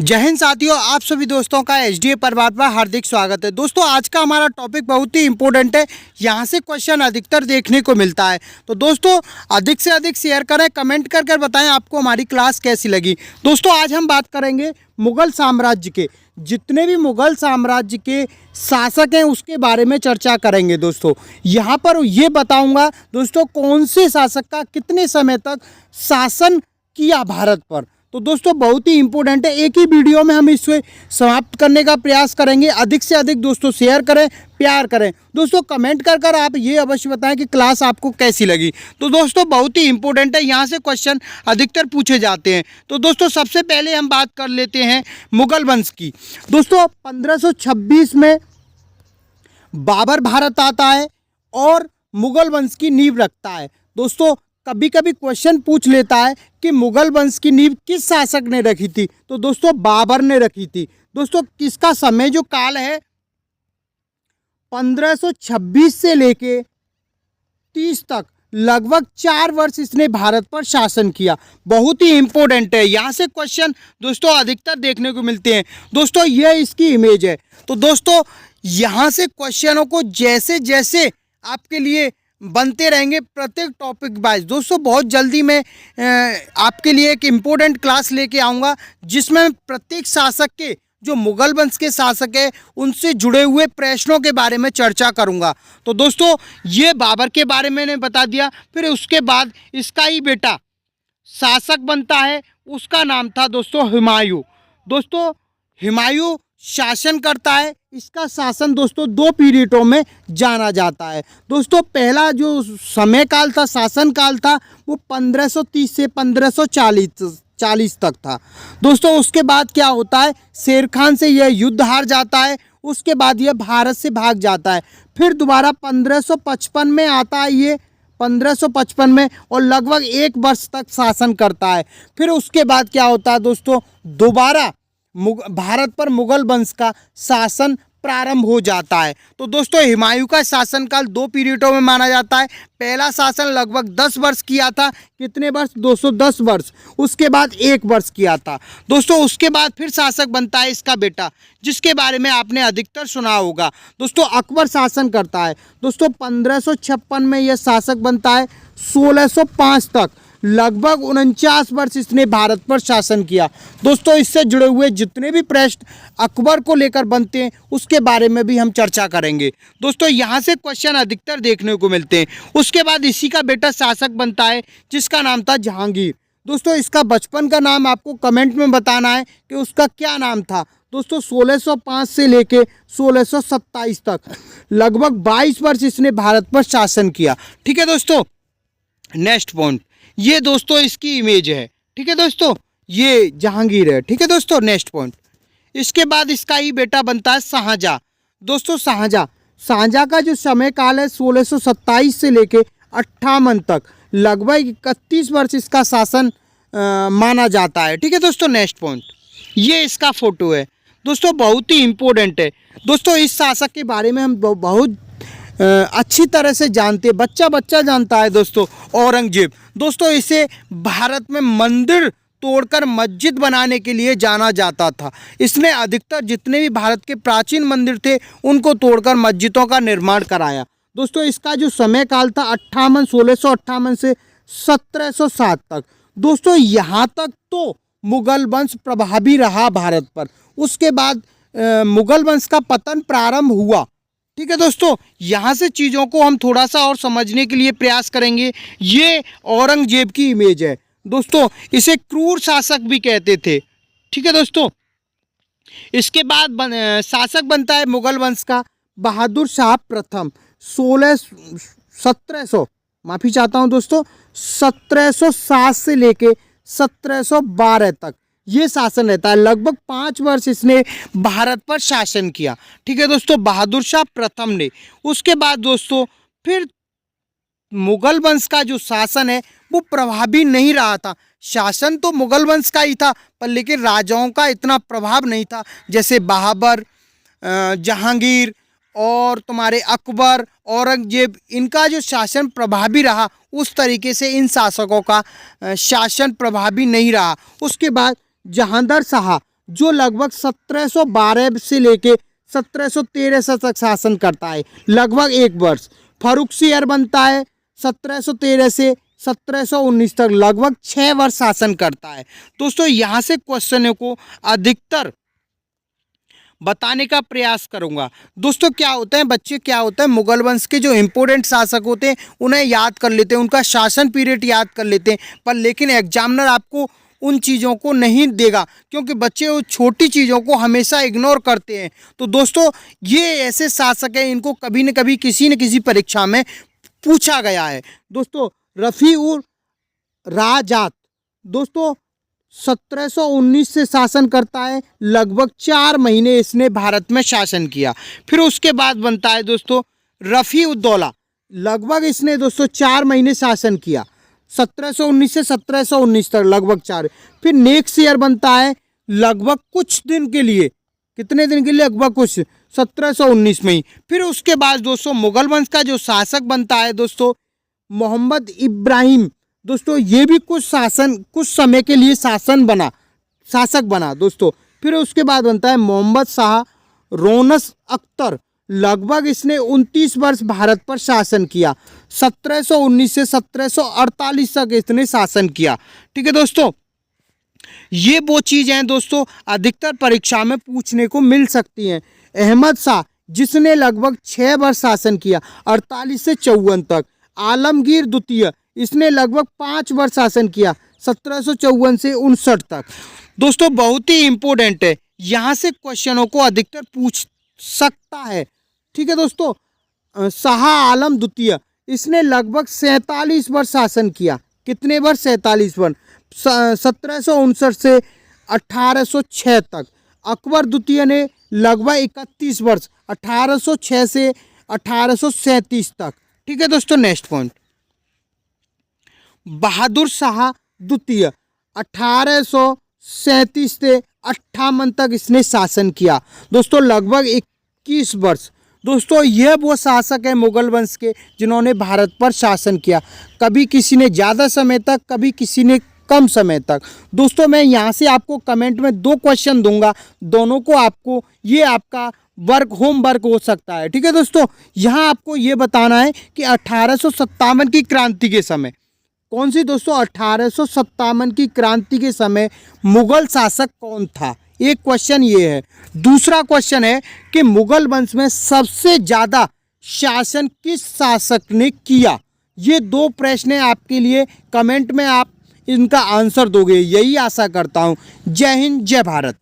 जय हिंद साथियों, आप सभी दोस्तों का एचडीए परिवार पर हार्दिक स्वागत है। दोस्तों आज का हमारा टॉपिक बहुत ही इंपॉर्टेंट है। यहाँ से क्वेश्चन अधिकतर देखने को मिलता है, तो दोस्तों अधिक से अधिक शेयर करें, कमेंट कर कर बताएं आपको हमारी क्लास कैसी लगी। दोस्तों आज हम बात करेंगे मुगल साम्राज्य के, जितने भी मुगल साम्राज्य के शासक हैं उसके बारे में चर्चा करेंगे। दोस्तों यहाँ पर ये बताऊँगा दोस्तों कौन से शासक का कितने समय तक शासन किया भारत पर। तो दोस्तों बहुत ही इंपॉर्टेंट है, एक ही वीडियो में हम इसे समाप्त करने का प्रयास करेंगे। अधिक से अधिक दोस्तों शेयर करें, प्यार करें। दोस्तों कमेंट कर कर आप ये अवश्य बताएं कि क्लास आपको कैसी लगी। तो दोस्तों बहुत ही इंपॉर्टेंट है, यहाँ से क्वेश्चन अधिकतर पूछे जाते हैं। तो दोस्तों सबसे पहले हम बात कर लेते हैं मुगल वंश की। दोस्तों 1526 में बाबर भारत आता है और मुगल वंश की नींव रखता है। दोस्तों कभी कभी क्वेश्चन पूछ लेता है कि मुगल वंश की नींव किस शासक ने रखी थी, तो दोस्तों बाबर ने रखी थी। दोस्तों किसका समय जो काल है 1526 से लेके 30 तक, लगभग 4 वर्ष इसने भारत पर शासन किया। बहुत ही इंपॉर्टेंट है, यहाँ से क्वेश्चन दोस्तों अधिकतर देखने को मिलते हैं। दोस्तों ये इसकी इमेज है। तो दोस्तों यहाँ से क्वेश्चनों को जैसे जैसे आपके लिए बनते रहेंगे प्रत्येक टॉपिक वाइज। दोस्तों बहुत जल्दी मैं आपके लिए एक इम्पोर्टेंट क्लास लेके आऊँगा, जिसमें प्रत्येक शासक के जो मुगल वंश के शासक है उनसे जुड़े हुए प्रश्नों के बारे में चर्चा करूँगा। तो दोस्तों ये बाबर के बारे में मैंने बता दिया। फिर उसके बाद इसका ही बेटा शासक बनता है, उसका नाम था दोस्तों हुमायूं। दोस्तों हुमायूं शासन करता है, इसका शासन दोस्तों 2 पीरियडों में जाना जाता है। दोस्तों पहला जो समय काल था, शासन काल था, वो 1530 से 1540 तक था। दोस्तों उसके बाद क्या होता है, शेर खान से यह युद्ध हार जाता है, उसके बाद यह भारत से भाग जाता है। फिर दोबारा 1555 में आता है ये, 1555 में, और लगभग 1 वर्ष तक शासन करता है। फिर उसके बाद क्या होता है दोस्तों, दोबारा भारत पर मुगल वंश का शासन प्रारंभ हो जाता है। तो दोस्तों हुमायूं का शासनकाल 2 पीरियडों में माना जाता है। पहला शासन लगभग 10 वर्ष किया था। कितने वर्ष दोस्तों? 10 वर्ष। उसके बाद 1 वर्ष किया था। दोस्तों उसके बाद फिर शासक बनता है इसका बेटा, जिसके बारे में आपने अधिकतर सुना होगा। दोस्तों अकबर शासन करता है। दोस्तों 1556 में यह शासक बनता है, 1605 तक लगभग 49 वर्ष इसने भारत पर शासन किया। दोस्तों इससे जुड़े हुए जितने भी प्रश्न अकबर को लेकर बनते हैं उसके बारे में भी हम चर्चा करेंगे। दोस्तों यहाँ से क्वेश्चन अधिकतर देखने को मिलते हैं। उसके बाद इसी का बेटा शासक बनता है, जिसका नाम था जहांगीर। दोस्तों इसका बचपन का नाम आपको कमेंट में बताना है कि उसका क्या नाम था। दोस्तों 1605 से लेके 1627 तक लगभग 22 वर्ष इसने भारत पर शासन किया। ठीक है दोस्तों, नेक्स्ट पॉइंट, ये दोस्तों इसकी इमेज है। ठीक है दोस्तों, ये जहांगीर है। ठीक है दोस्तों, नेक्स्ट पॉइंट, इसके बाद इसका ही बेटा बनता है शाहजहां। दोस्तों शाहजहां का जो समय काल है 1627 से लेके 58 तक, लगभग 31 वर्ष इसका शासन माना जाता है। ठीक है दोस्तों, नेक्स्ट पॉइंट, ये इसका फोटो है। दोस्तों बहुत ही इंपॉर्टेंट है। दोस्तों इस शासक के बारे में हम बहुत अच्छी तरह से जानते हैं, बच्चा जानता है दोस्तों, औरंगजेब। दोस्तों इसे भारत में मंदिर तोड़कर मस्जिद बनाने के लिए जाना जाता था। इसने अधिकतर जितने भी भारत के प्राचीन मंदिर थे उनको तोड़कर मस्जिदों का निर्माण कराया। दोस्तों इसका जो समय काल था 1658 से 1707 तक। दोस्तों यहाँ तक तो मुगल वंश प्रभावी रहा भारत पर। उसके बाद मुगल वंश का पतन प्रारंभ हुआ। ठीक है दोस्तों, यहाँ से चीज़ों को हम थोड़ा सा और समझने के लिए प्रयास करेंगे। ये औरंगजेब की इमेज है। दोस्तों इसे क्रूर शासक भी कहते थे। ठीक है दोस्तों, इसके बाद शासक बनता है मुगल वंश का बहादुर शाह प्रथम। 1700 माफ़ी चाहता हूँ दोस्तों, 1707 से लेके 1712 तक ये शासन रहता है। लगभग 5 वर्ष इसने भारत पर शासन किया। ठीक है दोस्तों, बहादुर शाह प्रथम ने। उसके बाद दोस्तों फिर मुगल वंश का जो शासन है वो प्रभावी नहीं रहा था। शासन तो मुगल वंश का ही था, पर लेकिन राजाओं का इतना प्रभाव नहीं था। जैसे बाबर, जहांगीर और तुम्हारे अकबर, औरंगजेब, इनका जो शासन प्रभावी रहा उस तरीके से इन शासकों का शासन प्रभावी नहीं रहा। उसके बाद जहांगीर शाह जो लगभग 1712 से लेके 1713 तक शासन करता है, लगभग 1 वर्ष। फर्रुखसियर बनता है 1713 से 1719 तक, लगभग 6 वर्ष शासन करता है। दोस्तों यहाँ से क्वेश्चनों को अधिकतर बताने का प्रयास करूंगा। दोस्तों क्या होता है बच्चे, क्या होता है, मुगल वंश के जो इंपोर्टेंट शासक होते हैं उन्हें याद कर लेते हैं, उनका शासन पीरियड याद कर लेते हैं, पर लेकिन एग्जामिनर आपको उन चीज़ों को नहीं देगा, क्योंकि बच्चे वो छोटी चीज़ों को हमेशा इग्नोर करते हैं। तो दोस्तों ये ऐसे शासक हैं, इनको कभी न कभी किसी न किसी परीक्षा में पूछा गया है। दोस्तों रफ़ी उर राजात दोस्तों 1719 से शासन करता है, लगभग 4 महीने इसने भारत में शासन किया। फिर उसके बाद बनता है दोस्तों रफ़ी उद्दौला, लगभग इसने दोस्तों 4 महीने शासन किया, 1719 से 1719 तक, लगभग 4। फिर नेक्स्ट ईयर बनता है लगभग कुछ दिन के लिए, कितने दिन के लिए, लगभग कुछ 1719 में ही। फिर उसके बाद दोस्तों मुगल वंश का जो शासक बनता है दोस्तों मोहम्मद इब्राहिम, दोस्तों ये भी कुछ समय के लिए शासक बना दोस्तों। फिर उसके बाद बनता है मोहम्मद शाह रोनस अख्तर, लगभग इसने 29 वर्ष भारत पर शासन किया, 1719 से 1748 तक इसने शासन किया। ठीक है दोस्तों, ये वो चीज़ें हैं दोस्तों अधिकतर परीक्षा में पूछने को मिल सकती हैं। अहमद शाह जिसने लगभग 6 वर्ष शासन किया, 48 से 54 तक। आलमगीर द्वितीय, इसने लगभग 5 वर्ष शासन किया, 1754 से 59 तक। दोस्तों बहुत ही इंपॉर्टेंट है, यहाँ से क्वेश्चनों को अधिकतर पूछ सकता है। ठीक है दोस्तों, शाह आलम द्वितीय, इसने लगभग 47 वर्ष शासन किया, कितने वर्ष, 47 वर्ष, 1759 से 1806 तक। अकबर द्वितीय ने लगभग 31 वर्ष, 1806 से 1837 तक। ठीक है दोस्तों, नेक्स्ट पॉइंट, बहादुर शाह द्वितीय 1837 से 58 तक इसने शासन किया, दोस्तों लगभग 21 वर्ष। दोस्तों ये वो शासक है मुगल वंश के जिन्होंने भारत पर शासन किया, कभी किसी ने ज़्यादा समय तक, कभी किसी ने कम समय तक। दोस्तों मैं यहाँ से आपको कमेंट में 2 क्वेश्चन दूंगा, दोनों को आपको, ये आपका होमवर्क हो सकता है। ठीक है दोस्तों, यहाँ आपको ये बताना है कि 1857 की क्रांति के समय, कौन सी दोस्तों, 1857 की क्रांति के समय मुगल शासक कौन था, एक क्वेश्चन ये है। दूसरा क्वेश्चन है कि मुगल वंश में सबसे ज़्यादा शासन किस शासक ने किया। ये 2 प्रश्न हैं आपके लिए, कमेंट में आप इनका आंसर दोगे, यही आशा करता हूँ। जय हिंद, जय भारत।